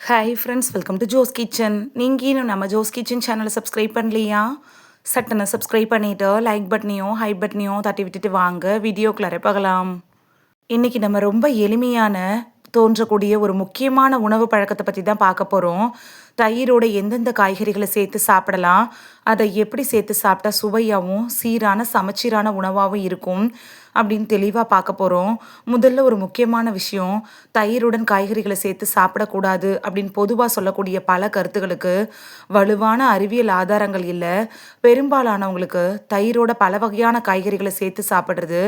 Hi friends, welcome to Jo's Kitchen. நீங்கள் இன்னும் நம்ம ஜோஸ் கிச்சன் சேனலை சப்ஸ்கிரைப் பண்ணலையா? சட்டனை சப்ஸ்கிரைப் பண்ணிவிட்டு லைக் பட்டனையும் ஹை பட்டனையும் தட்டி விட்டுட்டு வாங்க வீடியோக்குள்ளார பார்க்கலாம். இன்றைக்கி நம்ம ரொம்ப எளிமையான தோன்றக்கூடிய ஒரு முக்கியமான உணவு பழக்கத்தை பற்றி தான் பார்க்க போகிறோம். தயிரோட எந்தெந்த காய்கறிகளை சேர்த்து சாப்பிடலாம், அதை எப்படி சேர்த்து சாப்பிட்டா சுவையாகவும் சீரான சமச்சீரான உணவாகவும் இருக்கும் அப்படின்னு தெளிவாக பார்க்க போகிறோம். முதல்ல ஒரு முக்கியமான விஷயம், தயிருடன் காய்கறிகளை சேர்த்து சாப்பிடக்கூடாது அப்படின்னு பொதுவாக சொல்லக்கூடிய பல கருத்துகளுக்கு வலுவான அறிவியல் ஆதாரங்கள் இல்லை. பெரும்பாலானவங்களுக்கு தயிரோட பல வகையான காய்கறிகளை சேர்த்து சாப்பிட்றது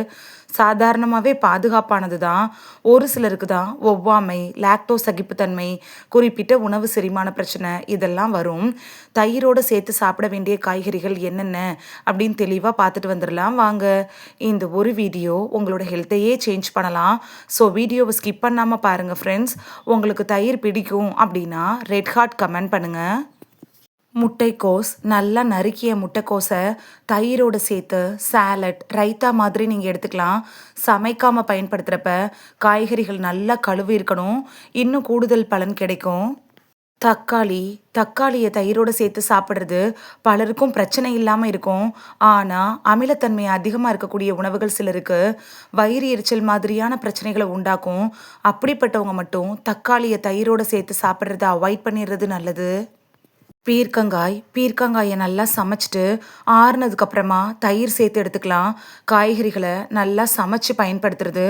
சாதாரணமாகவே பாதுகாப்பானது தான். ஒரு சிலருக்கு தான் ஒவ்வாமை, லாக்டோஸ் சகிப்புத்தன்மை, குறிப்பிட்ட உணவு செரிமான பிரச்சனை இதெல்லாம் வரும். தயிரோடு சேர்த்து சாப்பிட வேண்டிய காய்கறிகள் என்னென்ன அப்படின்னு தெளிவாக பார்த்துட்டு வந்துடலாம் வாங்க. இந்த ஒரு வீடியோ உங்களோட ஹெல்த்தையே சேஞ்ச் பண்ணலாம். ஸோ வீடியோவை ஸ்கிப் பண்ணாமல் பாருங்கள் ஃப்ரெண்ட்ஸ். உங்களுக்கு தயிர் பிடிக்கும் அப்படின்னா ரெட் ஹார்ட் கமெண்ட் பண்ணுங்கள். முட்டைக்கோஸ், நல்லா நறுக்கிய முட்டைக்கோஸை தயிரோடு சேர்த்து சாலட், ரைத்தா மாதிரி நீங்கள் எடுத்துக்கலாம். சமைக்காமல் பயன்படுத்துகிறப்ப காய்கறிகள் நல்லா கழுவி இருக்கணும், இன்னும் கூடுதல் பலன் கிடைக்கும். தக்காளியை தயிரோடு சேர்த்து சாப்பிட்றது பலருக்கும் பிரச்சனை இல்லாமல் இருக்கும். ஆனால் அமிலத்தன்மை அதிகமாக இருக்கக்கூடிய உணவுகள் சிலருக்கு வயிறு எரிச்சல் மாதிரியான பிரச்சனைகளை உண்டாக்கும். அப்படிப்பட்டவங்க மட்டும் தக்காளியை தயிரோடு சேர்த்து சாப்பிட்றத அவாய்ட் பண்ணிடுறது நல்லது. பீர்க்கங்காயை நல்லா சமைச்சிட்டு ஆறுனதுக்கப்புறமா தயிர் சேர்த்து எடுத்துக்கலாம். காய்கறிகளை நல்லா சமைச்சு பயன்படுத்துறது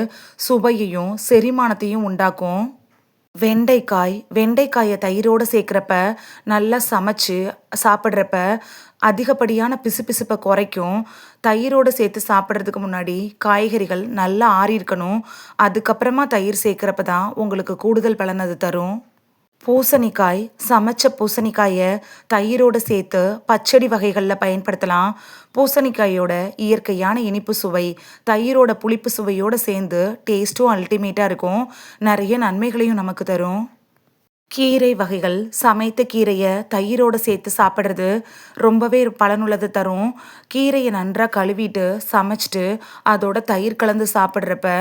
சுவையையும் செரிமானத்தையும் உண்டாக்கும். வெண்டைக்காயை தயிரோடு சேர்க்குறப்ப நல்லா சமைச்சு சாப்பிட்றப்ப அதிகப்படியான பிசுபிசுப்பை குறைக்கும். தயிரோடு சேர்த்து சாப்பிட்றதுக்கு முன்னாடி காய்கறிகள் நல்லா ஆறியிருக்கணும். அதுக்கப்புறமா தயிர் சேர்க்குறப்ப தான் உங்களுக்கு கூடுதல் பலன் அது தரும். சமைச்ச பூசணிக்காயை தயிரோடு சேர்த்து பச்சடி வகைகளில் பயன்படுத்தலாம். பூசணிக்காயோட இயற்கையான இனிப்பு சுவை தயிரோட புளிப்பு சுவையோடு சேர்ந்து டேஸ்ட்டும் அல்டிமேட்டாக இருக்கும். நிறைய நன்மைகளையும் நமக்கு தரும். கீரை வகைகள், சமைத்த கீரையை தயிரோடு சேர்த்து சாப்பிட்றது ரொம்பவே பலனுள்ளது தரும். கீரையை நன்றாக கழுவிட்டு சமைச்சிட்டு அதோட தயிர் கலந்து சாப்பிட்றப்ப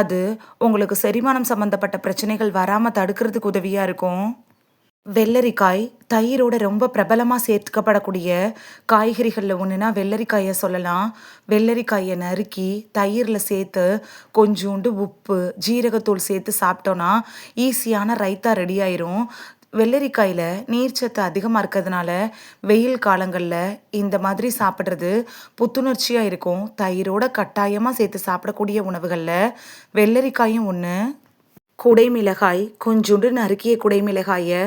அது உங்களுக்கு செரிமானம் சம்மந்தப்பட்ட பிரச்சனைகள் வராமல் தடுக்கிறதுக்கு உதவியாக இருக்கும். வெள்ளரிக்காய் தயிரோட ரொம்ப பிரபலமாக சேர்க்கப்படக்கூடிய காய்கறிகளில் ஒன்றுனா வெள்ளரிக்காயை சொல்லலாம். வெள்ளரிக்காயை நறுக்கி தயிரில் சேர்த்து கொஞ்சோண்டு உப்பு, ஜீரகத்தூள் சேர்த்து சாப்பிட்டோன்னா ஈஸியான ரைத்தா ரெடி ஆயிரும். வெள்ளரிக்காயில் நீர்ச்சத்து அதிகமாக இருக்கிறதுனால வெயில் காலங்களில் இந்த மாதிரி சாப்பிட்றது புத்துணர்ச்சியாக இருக்கும். தயிரோட கட்டாயமாக சேர்த்து சாப்பிடக்கூடிய உணவுகளில் வெள்ளரிக்காயும் ஒன்று. குடைமிளகாய், கொஞ்சோண்டு நறுக்கிய குடைமிளகாயை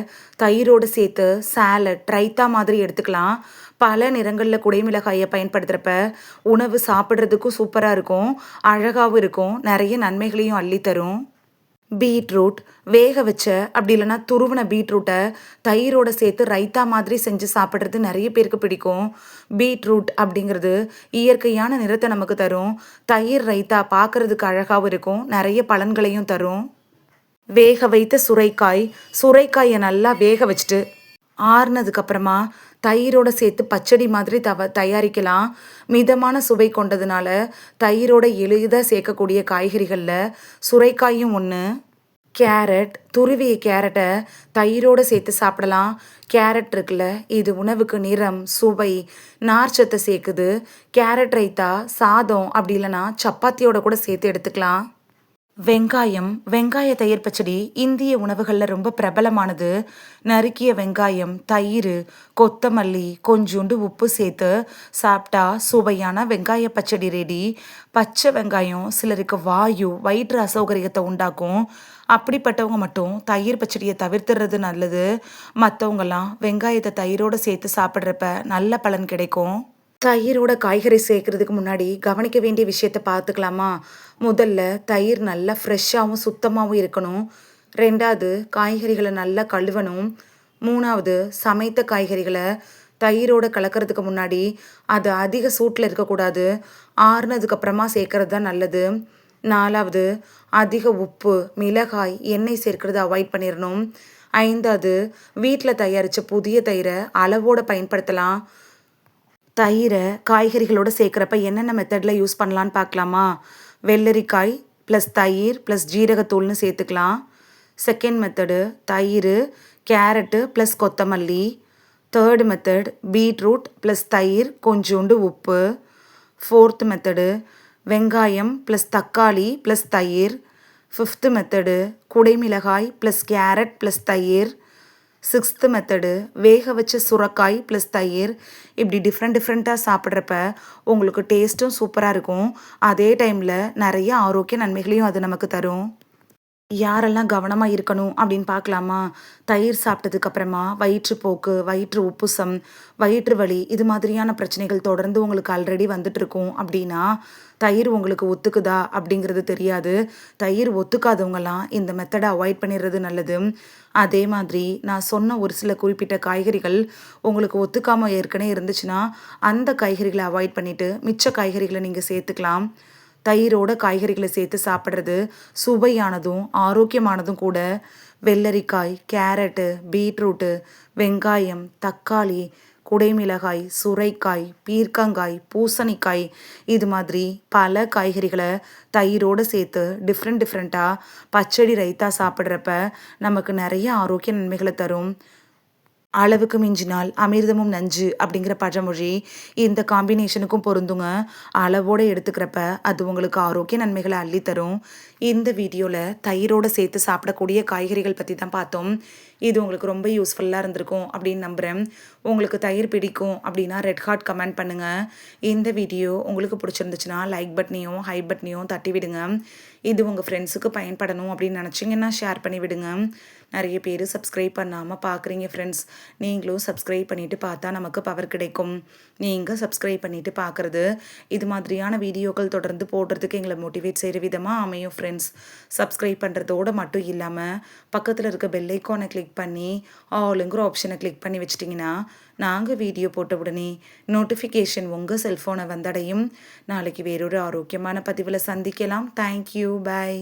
தயிரோடு சேர்த்து சாலட், ரைத்தா மாதிரி எடுத்துக்கலாம். பல நிறங்களில் குடைமிளகாயை பயன்படுத்துகிறப்ப உணவு சாப்பிட்றதுக்கும் சூப்பராக இருக்கும், அழகாகவும் இருக்கும், நிறைய நன்மைகளையும் அள்ளித்தரும். பீட்ரூட், வேக வச்ச அப்படி இல்லைன்னா துருவின பீட்ரூட்டை தயிரோடு சேர்த்து ரைத்தா மாதிரி செஞ்சு சாப்பிட்றது நிறைய பேருக்கு பிடிக்கும். பீட்ரூட் அப்படிங்கிறது இயற்கையான நிறத்தை நமக்கு தரும். தயிர் ரைத்தா பார்க்குறதுக்கு அழகாகவும் இருக்கும், நிறைய பலன்களையும் தரும். வேக வைத்த சுரைக்காயை நல்லா வேக வச்சுட்டு ஆறுனதுக்கப்புறமா தயிரோடு சேர்த்து பச்சடி மாதிரி தயாரிக்கலாம். மிதமான சுவை கொண்டதுனால தயிரோட எளிதாக சேர்க்கக்கூடிய காய்கறிகளில் சுரைக்காயும் ஒன்று. துருவிய கேரட்டை தயிரோடு சேர்த்து சாப்பிடலாம். கேரட் இருக்குல்ல, இது உணவுக்கு நிறம், சுவை, நார்ச்சத்தை சேர்க்குது. கேரட் ரைத்தா சாதம் அப்படி இல்லைன்னா சப்பாத்தியோட கூட சேர்த்து எடுத்துக்கலாம். வெங்காய தயிர் பச்சடி இந்திய உணவுகளில் ரொம்ப பிரபலமானது. நறுக்கிய வெங்காயம், தயிர், கொத்தமல்லி, கொஞ்சோண்டு உப்பு சேர்த்து சாப்பிட்டா சுவையான வெங்காய பச்சடி ரெடி. பச்சை வெங்காயம் சிலருக்கு வயிற்று அசௌகரியத்தை உண்டாக்கும். அப்படிப்பட்டவங்க மட்டும் தயிர் பச்சடியை தவிர்த்துறது நல்லது. மற்றவங்கெல்லாம் வெங்காயத்தை தயிரோடு சேர்த்து சாப்பிட்றப்ப நல்ல பலன் கிடைக்கும். தயிரோட காய்கறி சேர்க்கறதுக்கு முன்னாடி கவனிக்க வேண்டிய விஷயத்த பார்த்துக்கலாமா? முதல்ல தயிர் நல்லா ஃப்ரெஷ்ஷாகவும் சுத்தமாகவும் இருக்கணும். ரெண்டாவது, காய்கறிகளை நல்லா கழுவணும். மூணாவது, சமைத்த காய்கறிகளை தயிரோடு கலக்கிறதுக்கு முன்னாடி அது அதிக சூட்டில் இருக்கக்கூடாது, ஆறுனதுக்கப்புறமா சேர்க்கறது தான் நல்லது. நாலாவது, அதிக உப்பு, மிளகாய், எண்ணெய் சேர்க்கறத அவாய்ட் பண்ணிடணும். ஐந்தாவது, வீட்டில் தயாரித்த புதிய தயிரை அளவோடு பயன்படுத்தலாம். தயிரை காய்கறிகளோடு சேர்க்குறப்ப என்னென்ன மெத்தடில் யூஸ் பண்ணலான்னு பார்க்கலாமா? வெள்ளரிக்காய் ப்ளஸ் தயிர் ப்ளஸ் ஜீரகத்தூள்னு சேர்த்துக்கலாம். செகண்ட் மெத்தடு, தயிர், கேரட்டு ப்ளஸ் கொத்தமல்லி. 3rd மெத்தட் பீட்ரூட் ப்ளஸ் தயிர் கொஞ்சோண்டு உப்பு. 4th மெத்தடு வெங்காயம் ப்ளஸ் தக்காளி ப்ளஸ் தயிர். 5th மெத்தடு குடைமிளகாய் ப்ளஸ் கேரட் ப்ளஸ் தயிர். 6th மெத்தடு வேக வச்ச சுரக்காய் ப்ளஸ் தயிர். இப்படி டிஃப்ரெண்ட்டாக சாப்பிட்றப்ப உங்களுக்கு டேஸ்ட்டும் சூப்பராக இருக்கும். அதே டைமில் நிறைய ஆரோக்கிய நன்மைகளையும் அது நமக்கு தரும். யாரெல்லாம் கவனமாக இருக்கணும் அப்படின்னு பார்க்கலாமா? தயிர் சாப்பிட்டதுக்கு அப்புறமா வயிற்றுப்போக்கு, வயிற்று உப்புசம், வயிற்று வலி இது மாதிரியான பிரச்சனைகள் தொடர்ந்து உங்களுக்கு ஆல்ரெடி வந்துட்டு இருக்கும் அப்படின்னா, தயிர் உங்களுக்கு ஒத்துக்குதா அப்படிங்கிறது தெரியாது. தயிர் ஒத்துக்காதவங்கலாம் இந்த மெத்தடை அவாய்ட் பண்ணிடுறது நல்லது. அதே மாதிரி நான் சொன்ன ஒரு சில குறிப்பிட்ட காய்கறிகள் உங்களுக்கு ஒத்துக்காமல் ஏற்கனவே இருந்துச்சுன்னா, அந்த காய்கறிகளை அவாய்ட் பண்ணிவிட்டு மிச்ச காய்கறிகளை நீங்கள் சேர்த்துக்கலாம். தயிரோட காய்கறிகளை சேர்த்து சாப்பிட்றது சுவையானதும் ஆரோக்கியமானதும் கூட. வெள்ளரிக்காய், கேரட்டு, பீட்ரூட்டு, வெங்காயம், தக்காளி, குடைமிளகாய், சுரைக்காய், பீர்க்கங்காய், பூசணிக்காய் இது மாதிரி பல காய்கறிகளை தயிரோடு சேர்த்து டிஃப்ரெண்ட்டாக பச்சடி ரைத்தா சாப்பிட்றப்ப நமக்கு நிறைய ஆரோக்கிய நன்மைகளை தரும். அளவுக்கு மிஞ்சினால் அமிர்தமும் நஞ்சு அப்படிங்கிற பழமொழி இந்த காம்பினேஷனுக்கும் பொருந்துங்க. அளவோடு எடுத்துக்கிறப்ப அது உங்களுக்கு ஆரோக்கிய நன்மைகளை அள்ளித்தரும். இந்த வீடியோவில் தயிரோடு சேர்த்து சாப்பிடக்கூடிய காய்கறிகள் பற்றி தான் பார்த்தோம். இது உங்களுக்கு ரொம்ப யூஸ்ஃபுல்லாக இருந்திருக்கும் அப்படின்னு நம்புகிறேன். உங்களுக்கு தயிர் பிடிக்கும் அப்படின்னா ரெட் ஹார்ட் கமெண்ட் பண்ணுங்கள். இந்த வீடியோ உங்களுக்கு பிடிச்சிருந்துச்சுன்னா லைக் பட்டனையும் ஹை பட்டனையும் தட்டி விடுங்க. இது உங்கள் ஃப்ரெண்ட்ஸுக்கு பயன்படணும் அப்படின்னு நினச்சிங்கன்னா ஷேர் பண்ணி விடுங்க. நிறைய பேர் சப்ஸ்கிரைப் பண்ணாமல் பார்க்குறீங்க ஃப்ரெண்ட்ஸ். நீங்களும் சப்ஸ்கிரைப் பண்ணிவிட்டு பார்த்தா நமக்கு பவர் கிடைக்கும். நீங்கள் சப்ஸ்கிரைப் பண்ணிவிட்டு பார்க்குறது இது மாதிரியான வீடியோக்கள் தொடர்ந்து போடுறதுக்கு எங்களை மோட்டிவேட் செய்கிற விதமாக அமையும் ஃப்ரெண்ட்ஸ். சப்ஸ்கிரைப் பண்ணுறதோடு மட்டும் இல்லாமல் பக்கத்தில் இருக்க பெல் ஐக்கானை கிளிக் பண்ணி ஆளுங்கிற ஆப்ஷனை கிளிக் பண்ணி வச்சிட்டிங்கன்னா நாங்கள் வீடியோ போட்ட உடனே நோட்டிஃபிகேஷன் உங்கள் செல்ஃபோனை வந்தடையும். நாளைக்கு வேறொரு ஆரோக்கியமான பதிவில் சந்திக்கலாம். தேங்க்யூ. பை.